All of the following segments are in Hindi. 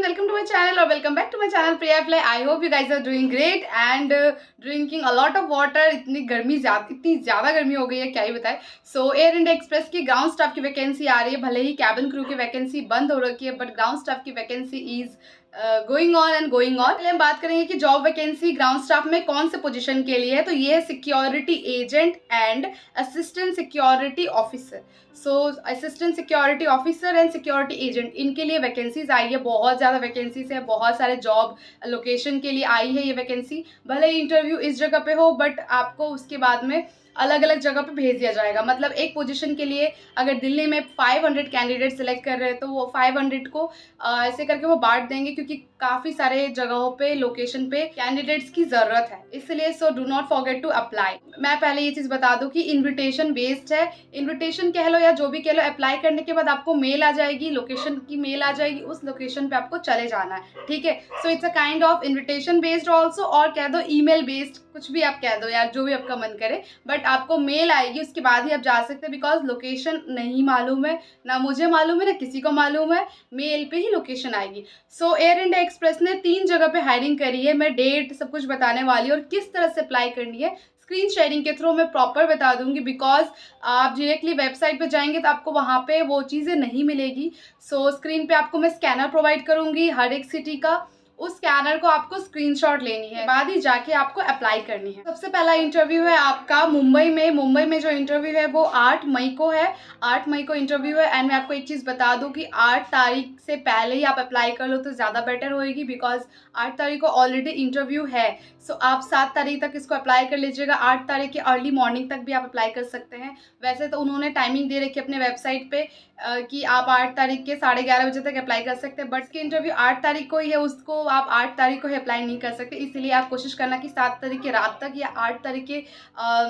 welcome to my channel or welcome back to my channel Priya Fly. I hope you guys are doing great and drinking a lot of water. इतनी ज़्यादा गर्मी हो गई है, क्या ही बताएं. सो एयर इंडिया एक्सप्रेस की ग्राउंड स्टाफ की वैकेंसी आ रही है. भले ही कैबिन क्रू की वैकेंसी बंद हो रखी है, बट ग्राउंड स्टाफ की vacancy is going on and going on. पहले हम बात करेंगे कि जॉब वैकेंसी ग्राउंड स्टाफ में कौन से पोजीशन के लिए है. तो ये है security agent and assistant security officer. So assistant security officer and security agent, इनके लिए वैकेंसीज आई है. बहुत ज़्यादा वैकेंसीज है, बहुत सारे जॉब लोकेशन के लिए आई है ये वैकेंसी. भले ही इंटरव्यू इस जगह पे हो, बट आपको उसके बाद में अलग अलग जगह पे भेज दिया जाएगा. मतलब एक पोजीशन के लिए अगर दिल्ली में 500 कैंडिडेट सिलेक्ट कर रहे हैं तो वो 500 को ऐसे करके वो बांट देंगे, क्योंकि काफ़ी सारे जगहों पे लोकेशन पे कैंडिडेट्स की ज़रूरत है. इसलिए so do not forget to apply. मैं पहले ये चीज़ बता दूं कि इन्विटेशन बेस्ड है. इन्विटेशन कह लो या जो भी कह लो, अप्लाई करने के बाद आपको मेल आ जाएगी, लोकेशन की मेल आ जाएगी, उस लोकेशन पे आपको चले जाना है. ठीक है. So it's a kind of invitation based also, और कह दो ईमेल बेस्ड, कुछ भी आप कह दो यार, जो भी आपका मन करे. बट आपको मेल आएगी, उसके बाद ही आप जा सकते हैं. बिकॉज लोकेशन नहीं मालूम है, ना मुझे मालूम है, ना किसी को मालूम है. मेल पे ही लोकेशन आएगी. सो एयर इंडिया एक्सप्रेस ने 3 जगह पे हायरिंग करी है. मैं डेट सब कुछ बताने वाली हूँ और किस तरह से अप्लाई करनी है स्क्रीन शेयरिंग के थ्रू मैं प्रॉपर बता दूंगी. बिकॉज आप डायरेक्टली वेबसाइट पे जाएंगे तो आपको वहाँ पे वो चीज़ें नहीं मिलेगी. सो स्क्रीन पे आपको मैं स्कैनर प्रोवाइड करूँगी हर एक सिटी का. उस स्कैनर को आपको स्क्रीनशॉट लेनी है, बाद ही जाके आपको अप्लाई करनी है. सबसे पहला इंटरव्यू है आपका मुंबई में जो इंटरव्यू है वो 8 मई को है. 8 मई को इंटरव्यू है. एंड मैं आपको एक चीज़ बता दूं कि 8 तारीख से पहले ही आप अप्लाई कर लो तो ज़्यादा बेटर होएगी. बिकॉज 8 तारीख को ऑलरेडी इंटरव्यू है. सो आप 7 तारीख तक इसको अप्लाई कर लीजिएगा. 8 तारीख के अर्ली मॉर्निंग तक भी आप अप्लाई कर सकते हैं. वैसे तो उन्होंने टाइमिंग दे रखी है अपने वेबसाइट पे कि आप 8 तारीख के 11:30 बजे तक अप्लाई कर सकते हैं. बट इसके इंटरव्यू 8 तारीख को ही है, उसको आप 8 तारीख को ही अप्लाई नहीं कर सकते. इसलिए आप कोशिश करना कि 7 तारीख के रात तक या 8 तारीख के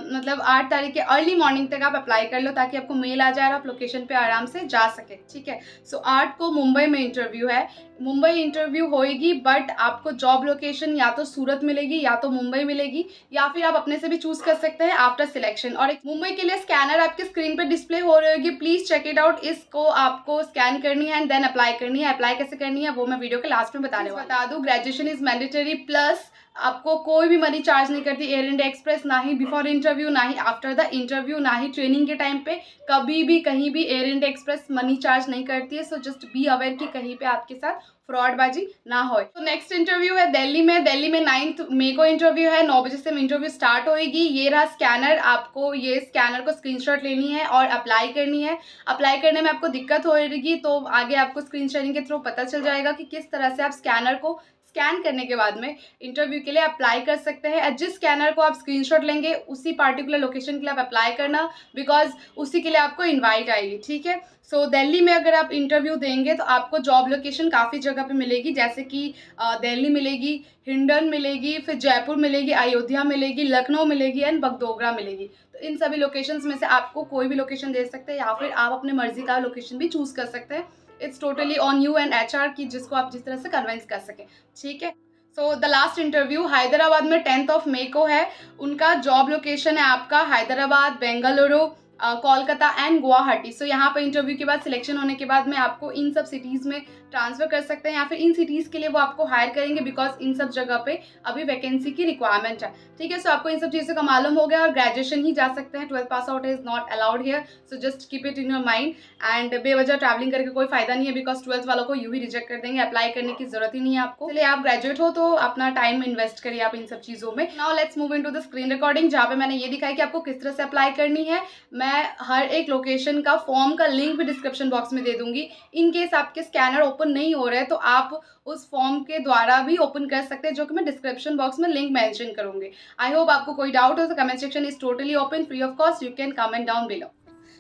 मतलब 8 तारीख के अर्ली मॉर्निंग तक आप अप्लाई कर लो, ताकि आपको मेल आ जाए और आप लोकेशन पे आराम से जा सके. ठीक है. सो 8 को मुंबई में इंटरव्यू है. मुंबई इंटरव्यू होएगी, बट आपको जॉब लोकेशन या तो सूरत मिलेगी या तो मुंबई मिलेगी, या फिर आप अपने से भी चूज कर सकते हैं आफ्टर सिलेक्शन. और एक मुंबई के लिए स्कैनर आपके स्क्रीन पे डिस्प्ले हो रही होगी. Please check it out. इसको आपको स्कैन करनी है एंड देन अप्लाई करनी है. अप्लाई कैसे करनी है वो मैं वीडियो के लास्ट में बता दूं. ग्रेजुएशन इज मैंडेटरी, प्लस आपको कोई भी मनी चार्ज नहीं करती एयर इंडिया एक्सप्रेस. ना ही बिफोर इंटरव्यू, ना ही आफ्टर द इंटरव्यू, ना ही ट्रेनिंग के टाइम पे. कभी भी कहीं भी air India express money charge नहीं करती है. सो जस्ट बी अवेयर कि कहीं पे आपके साथ फ्रॉडबाजी ना हो. तो नेक्स्ट इंटरव्यू है दिल्ली में 9 मई को इंटरव्यू है. 9 बजे से इंटरव्यू स्टार्ट होएगी. ये रहा स्कैनर. आपको ये स्कैनर को स्क्रीनशॉट लेनी है और अप्लाई करनी है. अप्लाई करने में आपको दिक्कत होएगी तो आगे आपको स्क्रीन शेयरिंग के थ्रू पता चल जाएगा कि किस तरह से आप स्कैनर को स्कैन करने के बाद में इंटरव्यू के लिए अप्लाई कर सकते हैं. जिस स्कैनर को आप स्क्रीनशॉट लेंगे उसी पार्टिकुलर लोकेशन के लिए आप अप्लाई करना, बिकॉज उसी के लिए आपको इनवाइट आएगी. ठीक है. सो दिल्ली में अगर आप इंटरव्यू देंगे तो आपको जॉब लोकेशन काफ़ी जगह पे मिलेगी. जैसे कि दिल्ली मिलेगी, हिंडन मिलेगी, फिर जयपुर मिलेगी, अयोध्या मिलेगी, लखनऊ मिलेगी एंड बगडोगरा मिलेगी. तो इन सभी लोकेशंस में से आपको कोई भी लोकेशन दे सकते हैं, या फिर आप अपने मर्जी का लोकेशन भी चूज़ कर सकते हैं. It's totally on you and HR की, जिसको आप जिस तरह से कन्विंस कर सकें. ठीक है. So the last interview Hyderabad में 10 मई को है. उनका जॉब लोकेशन है आपका हैदराबाद, बेंगलुरु, कोलकाता एंड गुवाहाटी. सो यहाँ पर इंटरव्यू के बाद सिलेक्शन होने के बाद में आपको इन सब सिटीज़ में ट्रांसफ़र कर सकते हैं, या फिर इन सिटीज़ के लिए वो आपको हायर करेंगे. बिकॉज इन सब जगह पे अभी वैकेंसी की रिक्वायरमेंट है. ठीक है. सो आपको इन सब चीज़ों का मालूम हो गया. और ग्रेजुएशन ही जा सकते हैं. 12th pass out is not allowed here. So just keep it in your mind. And बेवजह ट्रैवलिंग करके कोई फायदा नहीं है, बिकॉज 12th वालों को यूँ ही रिजेक्ट कर देंगे. अप्लाई करने की जरूरत ही नहीं है आपको. इसलिए आप ग्रेजुएट हो तो अपना टाइम इन्वेस्ट करिए आप इन सब चीज़ों में. Now let's move into the screen recording, जहाँ पे मैंने ये दिखाया कि आपको किस तरह से अप्लाई करनी है. मैं हर एक लोकेशन का फॉर्म का लिंक भी डिस्क्रिप्शन बॉक्स में दे दूंगी. इन केस आपके स्कैनर ओपन नहीं हो रहे हैं तो आप उस फॉर्म के द्वारा भी ओपन कर सकते हैं, जो कि मैं डिस्क्रिप्शन बॉक्स में लिंक मेंशन करूंगी. आई होप आपको कोई डाउट हो तो comment section is totally open, free of cost. You can comment down below.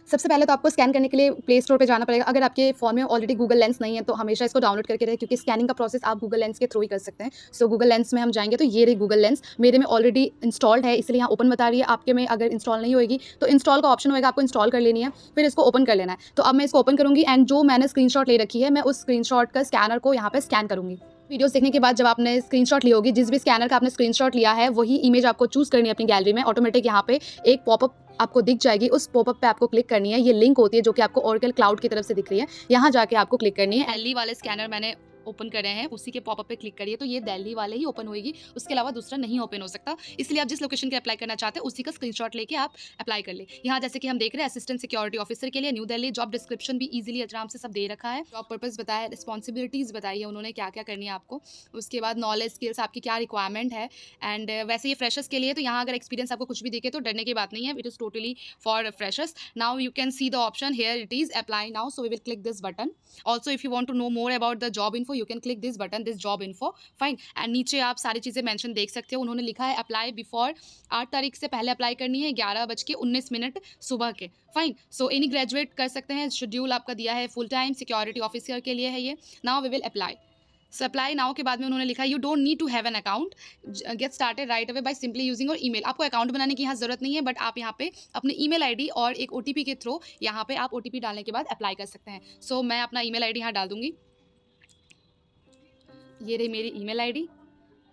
सबसे पहले तो आपको स्कैन करने के लिए प्ले स्टोर पे जाना पड़ेगा. अगर आपके फ़ोन में ऑलरेडी गूगल लेंस नहीं है तो हमेशा इसको डाउनलोड करके रखें, क्योंकि स्कैनिंग का प्रोसेस आप गूगल लेंस के थ्रू ही कर सकते हैं. सो गूगल लेंस में हम जाएंगे तो ये रही गूगल लेंस. मेरे में ऑलरेडी इंस्टॉल्ड है, इसलिए यहाँ ओपन बता रही है. आपके में अगर इंस्टॉल नहीं होगी तो इंस्टॉल का ऑप्शन होगा, आपको इंस्टॉल कर लेनी है, फिर इसको ओपन कर लेना है. तो अब मैं इसको ओपन करूँगी एंड जो मैंने स्क्रीनशॉट ले रखी है मैं उस स्क्रीनशॉट का स्कैनर को यहाँ पर स्कैन करूँगी. वीडियोस देखने के बाद जब आपने स्क्रीनशॉट ली होगी, जिस भी स्कैनर का आपने स्क्रीनशॉट लिया है वही इमेज आपको चूज़ करनी है अपनी गैलरी में. ऑटोमेटिक यहाँ पे एक पॉपअप आपको दिख जाएगी. उस पॉपअप पे आपको क्लिक करनी है. ये लिंक होती है जो कि आपको ओरेकल क्लाउड की तरफ से दिख रही है. यहाँ जाके आपको क्लिक करनी है. एलई वाले स्कैनर मैंने ओपन कर रहे हैं उसी के पॉपअप पे क्लिक करिए, तो ये दिल्ली वाले ही ओपन होएगी, उसके अलावा दूसरा नहीं ओपन हो सकता। इसलिए आप जिस लोकेशन के अप्लाई करना चाहते हैं उसी का स्क्रीनशॉट लेके आप अप्लाई कर ले। यहाँ जैसे कि हम देख रहे हैं असिस्टेंट सिक्योरिटी ऑफिसर के लिए न्यू दिल्ली, जॉब डिस्क्रिप्शन भी ईजिली आराम से सब दे रखा है, जॉब पर्पस बताया, रिस्पॉन्सिबिलिटीज़ बताई है उन्होंने क्या क्या करनी है आपको, उसके बाद नॉलेज स्किल्स आपकी क्या रिक्वायरमेंट है। एंड वैसे ये फ्रेशर्स के लिए, तो यहाँ अगर एक्सपीरियंस आपको कुछ भी दिखे तो डरने की बात नहीं है, it is totally for freshers. Now you can see the option here, it is apply now, so we will click this button. Also if you want to know more about the job info you can click this button, this job info, fine. And नीचे आप सारी चीज़ें मेंशन देख सकते हो, उन्होंने लिखा है अप्लाई बिफोर 8 तारीख से पहले अप्लाई करनी है, 11:19 सुबह के, फाइन। सो एनी ग्रेजुएट कर सकते हैं, शेड्यूल आपका दिया है फुल टाइम, सिक्योरिटी ऑफिसर के लिए है ये। Now we will apply. So apply now के बाद में उन्होंने लिखा you don't need to have an account, get started right away by simply using your email. आपको अकाउंट बनाने की यहाँ ज़रूरत नहीं है, बट आप यहाँ पे अपने ईमेल आईडी और एक ओटीपी के थ्रू यहाँ पे आप ओटीपी डालने के बाद अप्लाई कर सकते हैं। सो मैं अपना ईमेल आईडी यहाँ डाल दूँगी, ये रही मेरी ईमेल आईडी।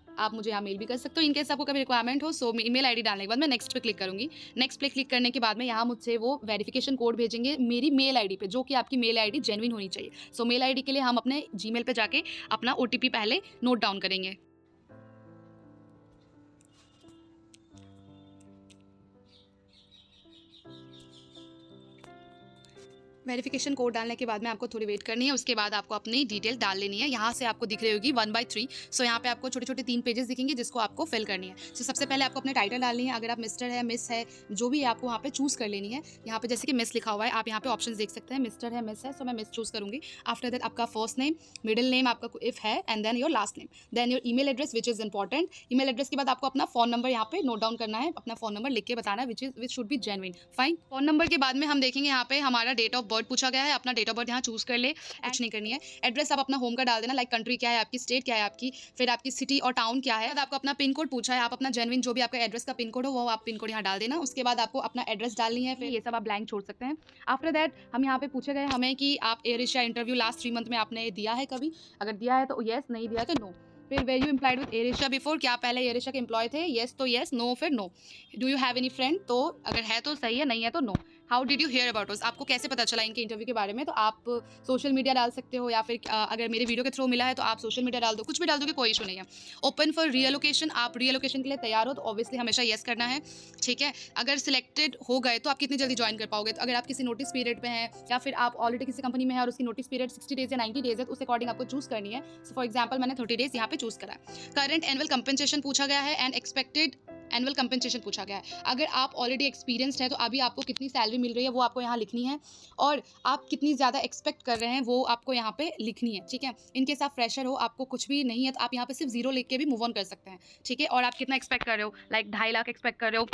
आप मुझे यहाँ मेल भी कर सकते हो इनकेस आपको कभी रिक्वायरमेंट हो। सो ईमेल आईडी डालने के बाद मैं नेक्स्ट पे क्लिक करूँगी। नेक्स्ट पे क्लिक करने के बाद में यहाँ मुझसे वो वेरिफिकेशन कोड भेजेंगे मेरी मेल आईडी पे, जो कि आपकी मेल आईडी जेन्युइन होनी चाहिए। सो मेल आईडी के लिए हम अपने जीमेल पे जाके अपना ओटीपी पहले नोट डाउन करेंगे। वेरिफिकेशन कोड डालने के बाद में आपको थोड़ी वेट करनी है, उसके बाद आपको अपनी डिटेल डाल लेनी है। यहाँ से आपको दिख रही होगी 1/3। सो यहाँ पे आपको छोटे छोटे 3 पेजेस दिखेंगे जिसको आपको फिल करनी है। सो सबसे पहले आपको अपने टाइटल डालनी है, अगर आप मिस्टर है, मिस है, जो भी है आपको वहाँ पे चूज़ कर लेनी है। यहाँ पे जैसे कि मिस लिखा हुआ है, आप यहाँ पे ऑप्शन देख सकते हैं, मिस्टर है, मिस है, सो मैं मिस चूज़ करूँगी। आफ्टर दैट आपका फर्स्ट नेम, मिडिल नेम आपका इफ़ है, and then your last name, then your email address which is important. Email address के बाद आपको अपना फ़ोन नंबर यहाँ पे नोट डाउन करना है, अपना फ़ोन नंबर लिख के बताना है which should be genuine, fine. Phone number के बाद में हम देखेंगे यहाँ पे हमारा डेट ऑफ बर्थ पूछा गया है, अपना डेट ऑफ बर्थ यहाँ चूज कर ले, कुछ नहीं करनी है। एड्रेस आप अपना होम का डाल देना, लाइक कंट्री क्या है आपकी, स्टेट क्या है आपकी, फिर आपकी सिटी और टाउन क्या है। आपको अपना पिन कोड पूछा है, आप अपना जेन्युइन जो भी आपका एड्रेस का पिन कोड हो वो आप पिन कोड यहाँ डाल देना। उसके बाद आपको अपना एड्रेस डालनी है, फिर ये सब आप ब्लैंक छोड़ सकते हैं। आफ्टर दैट हम यहाँ पे पूछे गए हमें कि आप air Asia interview last 3 month में आपने दिया है कभी, अगर दिया है तो येस, नहीं दिया है तो नो। फिर were you employed with AirAsia before, क्या पहले एयर एशिया के एम्प्लॉय थे, येस तो येस, नो फिर no. Do you have any friend, तो अगर है तो सही है, नहीं है तो no. How did you hear about us, आपको कैसे पता चला इनके इंटरव्यू के बारे में, तो आप सोशल मीडिया डाल सकते हो, या फिर अगर मेरे वीडियो के थ्रू मिला है तो आप सोशल मीडिया डाल दो, कुछ भी डाल दो कि कोई इशू नहीं है। ओपन फॉर रीलोकेशन, आप रीलोकेशन के लिए तैयार हो तो ऑब्वियसली हमेशा येस करना है, ठीक है। अगर सिलेक्टेड हो गए तो आप कितनी जल्दी ज्वाइन कर पाओगे, तो अगर आप किसी नोटिस पीरियड पे हैं या फिर आप ऑलरेडी किसी कंपनी में है और उसकी नोटिस पीरियड 60 डेज या 90 डेज है, तो उस अकॉर्डिंग आपको चूज़ करनी है। सो फॉर एग्जाम्पल मैंने 30 डेज यहाँ पे चूज़ करा है। करंट एनुअल कंपनसेशन पूछा गया है एंड एक्सपेक्टेड एनुअल कंपनसेशन पूछा गया है। अगर आप ऑलरेडी एक्सपीरियंस्ड है तो अभी आपको कितनी सैलरी मिल रही है वो आपको यहाँ लिखनी है, और आप कितनी ज़्यादा एक्सपेक्ट कर रहे हैं वो आपको यहाँ पे लिखनी है, ठीक है। इनकेस आप फ्रेशर हो, आपको कुछ भी नहीं है, तो आप यहाँ पे सिर्फ 0 लिख के भी मूव ऑन कर सकते हैं, ठीक है। और आप कितना एक्सपेक्ट कर रहे हो, लाइक 2.5 लाख एक्सपेक्ट कर रहे हो,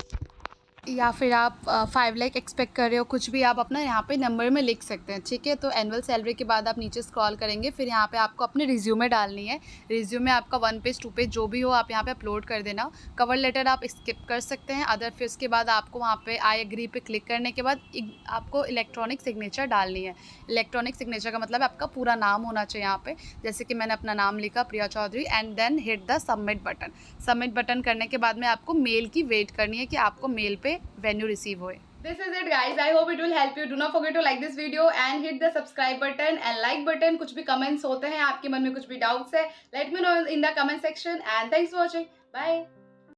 या फिर आप 5 लाख एक्सपेक्ट कर रहे हो, कुछ भी आप अपना यहाँ पे नंबर में लिख सकते हैं, ठीक है। तो एनुअल सैलरी के बाद आप नीचे स्क्रॉल करेंगे, फिर यहाँ पे आपको अपने रिज्यूमे डालनी है। रिज्यूमे आपका 1 पेज 2 पेज जो भी हो आप यहाँ पे अपलोड कर देना। कवर लेटर आप स्किप कर सकते हैं अदर, फिर उसके बाद आपको वहाँ पे आई एग्री पे क्लिक करने के बाद आपको इलेक्ट्रॉनिक सिग्नेचर डालनी है। इलेक्ट्रॉनिक सिग्नेचर का मतलब आपका पूरा नाम होना चाहिए यहाँ पे, जैसे कि मैंने अपना नाम लिखा Priya Chaudhary, and then hit the submit button. Submit button करने के बाद में आपको मेल की वेट करनी है कि आपको मेल पे वेन्यू रिसीव होए। This is it guys, I hope it will help you. Do not forget to like this video and hit the subscribe button and like button. कुछ भी comments होते हैं, आपके मन में कुछ भी doubts है, let me know in the comment section and thanks for watching. Bye.